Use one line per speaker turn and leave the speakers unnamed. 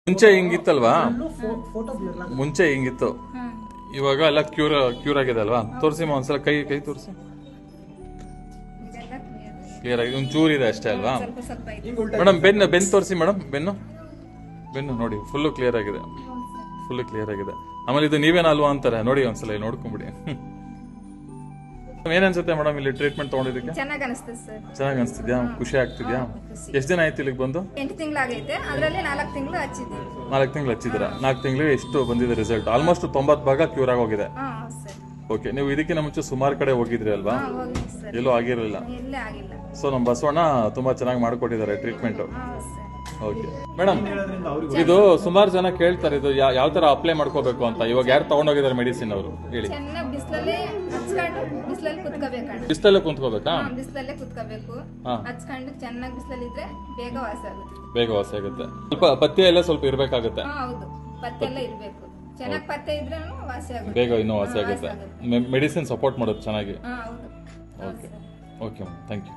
ಮುಂಚೆ ಹಿಂಗಿತ್ತಲ್ವಾ? ಮುಂಚೆ ಹಿಂಗಿತ್ತು, ಇವಾಗ ಎಲ್ಲ ಕ್ಯೂರ್ ಆಗಿದೆ ಅಲ್ವಾ? ತೋರಿಸಿ ಒಂದ್ಸಲ ಕೈ ತೋರಿಸಿ. ಕ್ಲಿಯರ್ ಆಗಿದೆ, ಒಂಚೂರು ಇದೆ ಅಷ್ಟೇ ಅಲ್ವಾ ಮೇಡಮ್? ಬೆನ್ನು ತೋರಿಸಿ ಮೇಡಮ್, ಬೆನ್ನು ನೋಡಿ, ಫುಲ್ಲು ಕ್ಲಿಯರ್ ಆಗಿದೆ, ಆಮೇಲೆ ಇದು ನೀವೇನ ಅಲ್ವಾ ಅಂತಾರೆ ನೋಡಿ, ಒಂದ್ಸಲ ನೋಡ್ಕೊಂಬಿಡಿ. ಏನ್ ಅನ್ಸುತ್ತೆ ಮೇಡಮ್ ಇಲ್ಲಿ ಟ್ರೀಟ್ಮೆಂಟ್ ತಗೊಂಡಿದ್ದಕ್ಕೆ?
ಚೆನ್ನಾಗಿ ಅನಿಸ್ತದೆ ಸರ್.
ಚೆನ್ನಾಗಿ ಅನಿಸ್ತಿದ್ಯಾ? ಖುಷಿ ಆಗ್ತಿದ್ಯಾ? ಎಷ್ಟು ದಿನ ಆಯ್ತು ಇಲ್ಲಿಗೆ ಬಂದು?
8 ತಿಂಗಳಾಗೈತೆ, ಅದರಲ್ಲಿ 4 ತಿಂಗಳು ಹಚ್ಚಿದ್ವಿ.
4 ತಿಂಗಳು ಹಚ್ಚಿದ್ರ? 4 ತಿಂಗಳಿಗೆ ಎಷ್ಟು ಬಂದಿದೆ ರಿಸಲ್ಟ್? ಆಲ್ಮೋಸ್ಟ್ 90 ಭಾಗ ಕ್ಯೂರ್ ಆಗೋಗಿದೆ. ಓಕೆ, ನೀವು ಇದಕ್ಕಿಂತ ಮುಂಚೆ ಸುಮಾರು ಕಡೆ ಹೋಗಿದ್ರಿ ಅಲ್ವಾ? ಎಲ್ಲೂ ಆಗಿರಲಿಲ್ಲ. ಸೊ ನಮ್ಮ ಬಸವಣ್ಣ ತುಂಬಾ ಚೆನ್ನಾಗಿ ಮಾಡ್ಕೊಟ್ಟಿದ್ದಾರೆ ಟ್ರೀಟ್ಮೆಂಟ್. ಓಕೆ ಮೇಡಮ್, ಇದು ಸುಮಾರು ಜನ ಕೇಳ್ತಾರೆ, ಇದು ಯಾವ ತರ ಅಪ್ಲೈ ಮಾಡ್ಕೋಬೇಕು ಅಂತ. ಇವಾಗ ಯಾರು ತಗೊಂಡೋಗಿದ್ದಾರೆ ಮೆಡಿಸಿನ್ ಅವರು ಹೇಳಿ? ಬಿಸಿಲಲ್ಲೇ ಕುಂತ್ಕೋಬೇಕಾ?
ಬಿಸಿಲಲ್ಲೇ ಕುತ್ಕೋಬೇಕು, ಹಚ್ಕೊಂಡು ಚೆನ್ನಾಗಿ ಬಿಸಿಲಲ್ಲಿದ್ರೆ
ಬೇಗ ವಾಸಿ ಆಗುತ್ತೆ. ಸ್ವಲ್ಪ ಪಥ್ಯ ಎಲ್ಲ ಸ್ವಲ್ಪ ಇರ್ಬೇಕಾಗುತ್ತೆ.
ಹೌದು, ಪಥ್ಯ ಎಲ್ಲ ಇರ್ಬೇಕು. ಚೆನ್ನಾಗಿ ಪಥ್ಯ ಇದ್ರೆ ವಾಸಿ ಆಗುತ್ತೆ,
ಬೇಗ ಇನ್ನೂ ವಾಸಿ ಆಗುತ್ತೆ. ಮೆಡಿಸಿನ್ ಸಪೋರ್ಟ್ ಮಾಡೋದು ಚೆನ್ನಾಗಿ.
ಹೌದು.
Okay okay, thank you.